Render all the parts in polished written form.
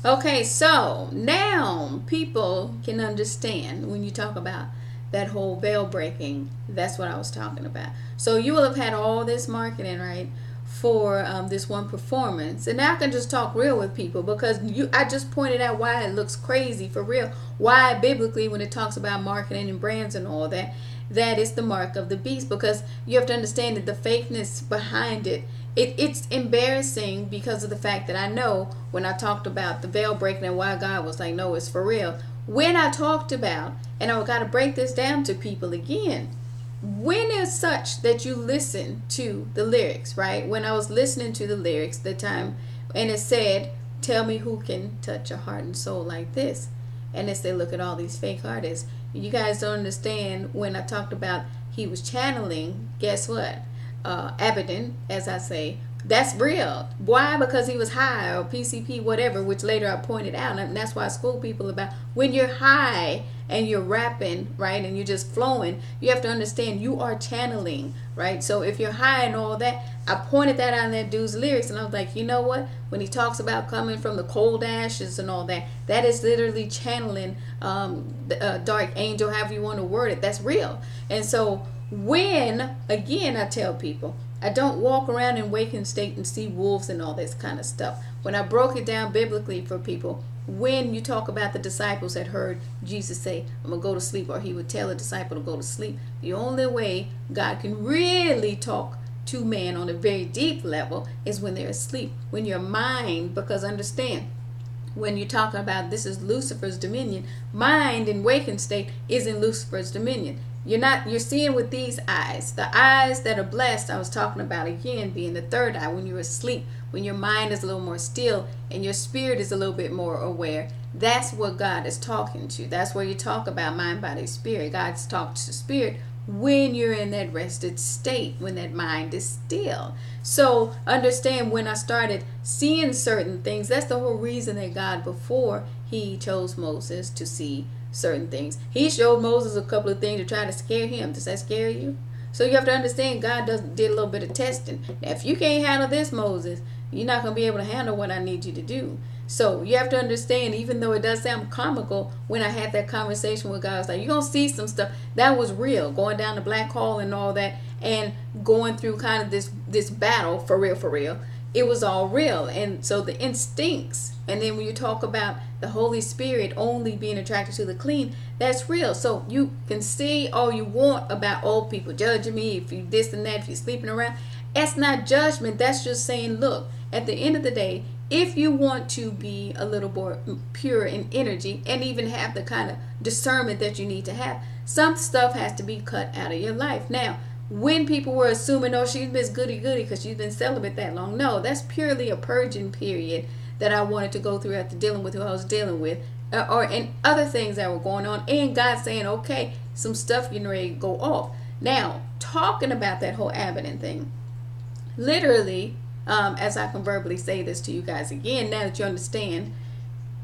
Okay, so now people can understand when you talk about that whole veil breaking. That's what I was talking about. So you will have had all this marketing, right, for this one performance, and now I can just talk real with people because I just pointed out why it looks crazy for real. Why biblically, when it talks about marketing and brands and all that, that is the mark of the beast, because you have to understand that the fakeness behind it's embarrassing because of the fact that I know when I talked about the veil breaking and why God was like, no, it's for real. When I talked about, and I got to break this down to people again, when it's such that you listen to the lyrics, right? When I was listening to the lyrics the time, and it said, tell me who can touch a heart and soul like this. And as they look at all these fake artists, you guys don't understand when I talked about he was channeling, guess what? Abaddon, as I say, that's real. Why? Because he was high, or PCP, whatever, which later I pointed out. And that's why I school people about when you're high and you're rapping, right, and you're just flowing, you have to understand you are channeling, right? So if you're high and all that, I pointed that out in that dude's lyrics, and I was like, you know what? When he talks about coming from the cold ashes and all that, that is literally channeling the dark angel, however you want to word it. That's real. And so when, again, I tell people, I don't walk around in waking state and see wolves and all this kind of stuff. When I broke it down biblically for people, when you talk about the disciples that heard Jesus say, I'm going to go to sleep, or he would tell a disciple to go to sleep, the only way God can really talk to man on a very deep level is when they're asleep, when your mind, because understand, when you're talking about this is Lucifer's dominion, mind in waking state is in Lucifer's dominion. You're seeing with these eyes, the eyes that are blessed. I was talking about again being the third eye, when you're asleep, when your mind is a little more still and your spirit is a little bit more aware. That's what God is talking to. That's where you talk about mind, body, spirit. God's talking to spirit when you're in that rested state, when that mind is still. So understand, when I started seeing certain things, that's the whole reason that God, before he chose Moses to see certain things, he showed Moses a couple of things to try to scare him. Does that scare you? So you have to understand, God did a little bit of testing. Now, if you can't handle this, Moses, you're not going to be able to handle what I need you to do. So you have to understand, even though it does sound comical, when I had that conversation with God, I was like, you're going to see some stuff that was real, going down the black hole and all that, and going through kind of this battle for real. It was all real. And so the instincts, and then when you talk about the Holy Spirit only being attracted to the clean, that's real. So you can see all you want about old people judging me, if you this and that, if you're sleeping around. That's not judgment. That's just saying, look, at the end of the day, if you want to be a little more pure in energy and even have the kind of discernment that you need to have, some stuff has to be cut out of your life. Now, when people were assuming, oh, she's been goody because she's been celibate that long, no, that's purely a purging period that I wanted to go through after dealing with who I was dealing with, and other things that were going on, and God saying, okay, some stuff getting ready to go off. Now, talking about that whole Abaddon thing, literally, as I can verbally say this to you guys again, now that you understand,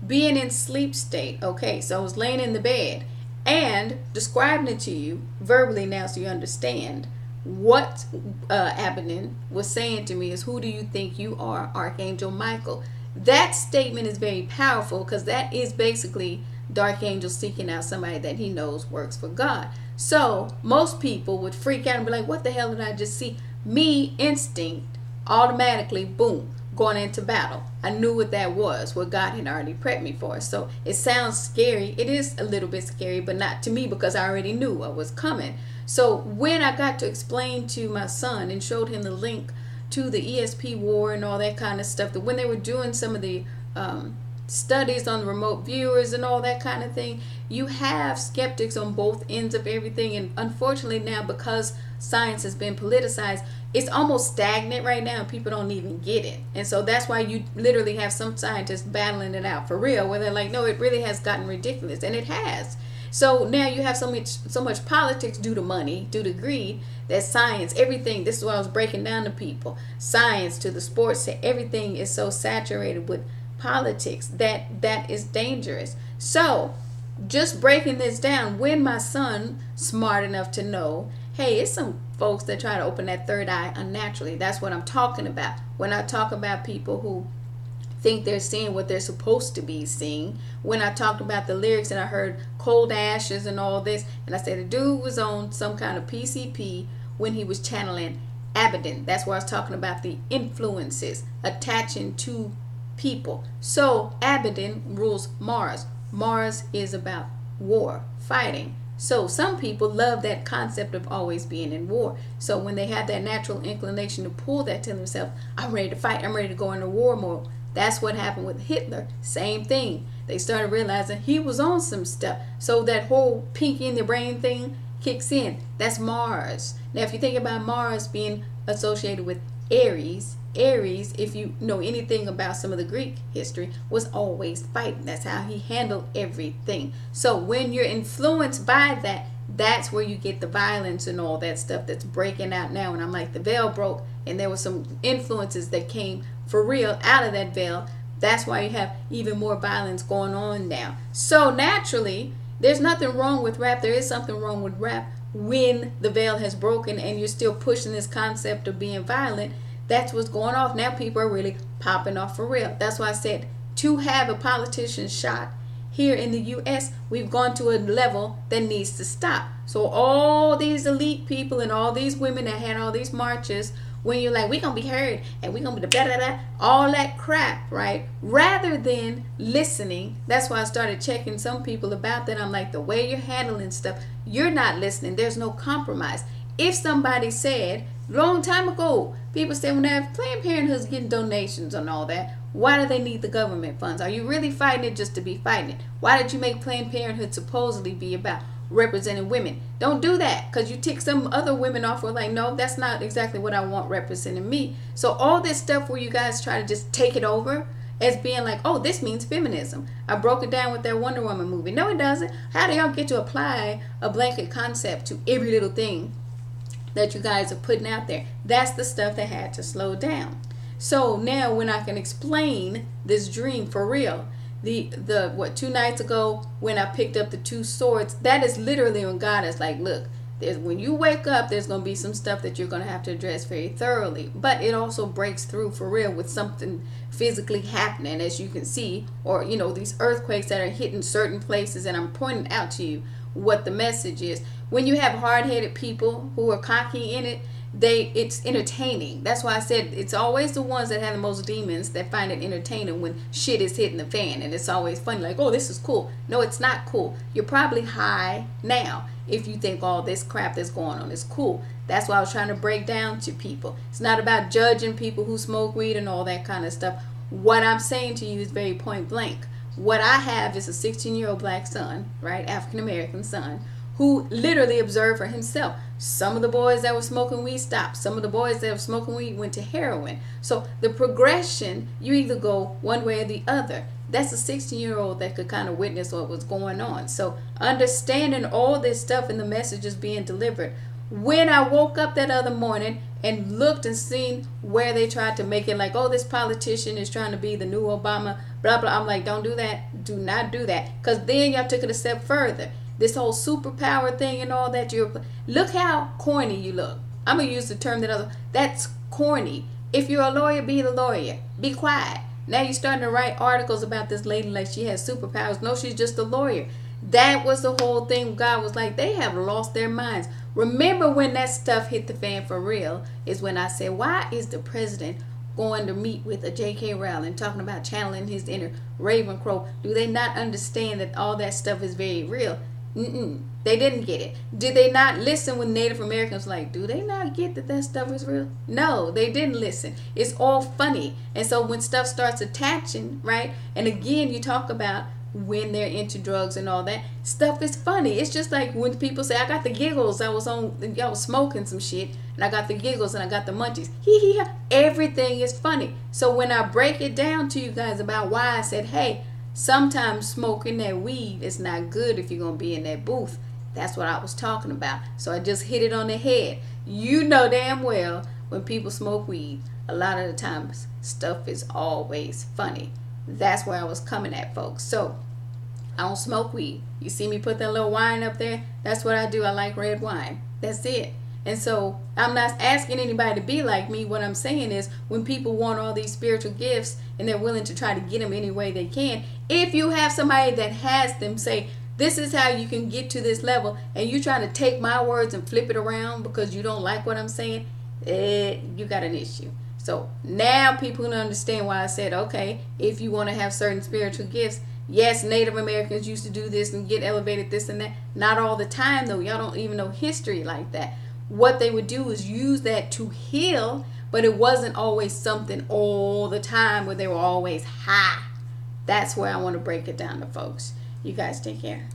being in sleep state. Okay, so I was laying in the bed and describing it to you verbally now, so you understand what Abaddon was saying to me is, who do you think you are, Archangel Michael? That statement is very powerful, because that is basically the archangel seeking out somebody that he knows works for God. So most people would freak out and be like, what the hell did I just see? Me, instinct, automatically, boom, going into battle. I knew what that was, what God had already prepped me for. So it sounds scary. It is a little bit scary, but not to me, because I already knew what was coming. So when I got to explain to my son and showed him the link to the ESP war and all that kind of stuff, that when they were doing some of the studies on remote viewers and all that kind of thing, you have skeptics on both ends of everything. And unfortunately now, because science has been politicized, it's almost stagnant right now, and people don't even get it. And so that's why you literally have some scientists battling it out for real, where they're like, no, it really has gotten ridiculous. And it has. So now you have so much politics due to money, due to greed, that science, everything, this is what I was breaking down to people, science to the sports, to everything is so saturated with politics that is dangerous. So just breaking this down, when my son, smart enough to know, hey, it's some folks that try to open that third eye unnaturally. That's what I'm talking about when I talk about people who think they're seeing what they're supposed to be seeing. When I talked about the lyrics and I heard Cold Ashes and all this, and I said the dude was on some kind of PCP when he was channeling Abaddon. That's why I was talking about the influences attaching to people. So Abaddon rules Mars. Mars is about war, fighting. So some people love that concept of always being in war. So when they have that natural inclination to pull that to themselves, I'm ready to fight, I'm ready to go into war mode. That's what happened with Hitler. Same thing. They started realizing he was on some stuff. So that whole pinky in the brain thing kicks in. That's Mars. Now if you think about Mars being associated with Aries, Aries, if you know anything about some of the Greek history, was always fighting. That's how he handled everything. So when you're influenced by that, that's where you get the violence and all that stuff that's breaking out now. And I'm like, the veil broke and there were some influences that came for real out of that veil. That's why you have even more violence going on now. So naturally, there's nothing wrong with rap. There is something wrong with rap when the veil has broken and you're still pushing this concept of being violent. That's what's going off. Now people are really popping off for real. That's why I said to have a politician shot here in the U.S., we've gone to a level that needs to stop. So all these elite people and all these women that had all these marches, when you're like, we're going to be heard and we're going to be blah, blah, blah, all that crap, right? Rather than listening, that's why I started checking some people about that. I'm like, the way you're handling stuff, you're not listening. There's no compromise. If somebody said, long time ago, people said when they're Planned Parenthood's getting donations and all that, why do they need the government funds? Are you really fighting it just to be fighting it? Why did you make Planned Parenthood supposedly be about representing women? Don't do that, because you tick some other women off who are like, no, that's not exactly what I want representing me. So all this stuff where you guys try to just take it over as being like, oh, this means feminism. I broke it down with that Wonder Woman movie. No, it doesn't. How do y'all get to apply a blanket concept to every little thing that you guys are putting out there? That's the stuff that had to slow down. So now when I can explain this dream for real, the 2 nights ago when I picked up the 2 swords, that is literally when God is like, look, when you wake up, there's going to be some stuff that you're going to have to address very thoroughly. But it also breaks through for real with something physically happening, as you can see, or these earthquakes that are hitting certain places. And I'm pointing out to you what the message is. When you have hard-headed people who are cocky in it, it's entertaining. That's why I said it's always the ones that have the most demons that find it entertaining when shit is hitting the fan, and it's always funny, like, oh, this is cool. No, it's not cool. You're probably high now if you think all this crap that's going on is cool. That's why I was trying to break down to people. It's not about judging people who smoke weed and all that kind of stuff. What I'm saying to you is very point blank. What I have is a 16-year-old black son, right, African American son, who literally observed for himself. Some of the boys that were smoking weed stopped. Some of the boys that were smoking weed went to heroin. So the progression, you either go one way or the other. That's a 16-year-old that could kind of witness what was going on. So understanding all this stuff and the messages being delivered. When I woke up that other morning and looked and seen where they tried to make it like, oh, this politician is trying to be the new Obama, blah, blah. I'm like, don't do that. Do not do that. Because then y'all took it a step further. This whole superpower thing and all that, look how corny you look. I'm going to use the term that's corny. If you're a lawyer, be the lawyer. Be quiet. Now you're starting to write articles about this lady like she has superpowers. No, she's just a lawyer. That was the whole thing. God was like, they have lost their minds. Remember when that stuff hit the fan for real is when I said, why is the president going to meet with a J.K. Rowling talking about channeling his inner Ravencrow? Do they not understand that all that stuff is very real? They didn't get it. Did they not listen when Native Americans like, do they not get that stuff is real? No, they didn't listen. It's all funny. And so when stuff starts attaching, right? And again, you talk about when they're into drugs and all that stuff is funny. It's just like when people say, I got the giggles. I was smoking some shit and I got the giggles and I got the munchies. Everything is funny. So when I break it down to you guys about why I said, hey, sometimes smoking that weed is not good if you're going to be in that booth. That's what I was talking about. So I just hit it on the head. You know damn well when people smoke weed, a lot of the times stuff is always funny. That's where I was coming at, folks. So I don't smoke weed. You see me put that little wine up there? That's what I do. I like red wine. That's it. And so I'm not asking anybody to be like me. What I'm saying is, when people want all these spiritual gifts and they're willing to try to get them any way they can, if you have somebody that has them say, this is how you can get to this level, and you try to take my words and flip it around because you don't like what I'm saying, you got an issue. So now people can understand why I said, okay, if you want to have certain spiritual gifts, yes, Native Americans used to do this and get elevated, this and that. Not all the time, though. Y'all don't even know history like that. What they would do is use that to heal, but it wasn't always something all the time where they were always high. That's where I want to break it down to folks. You guys take care.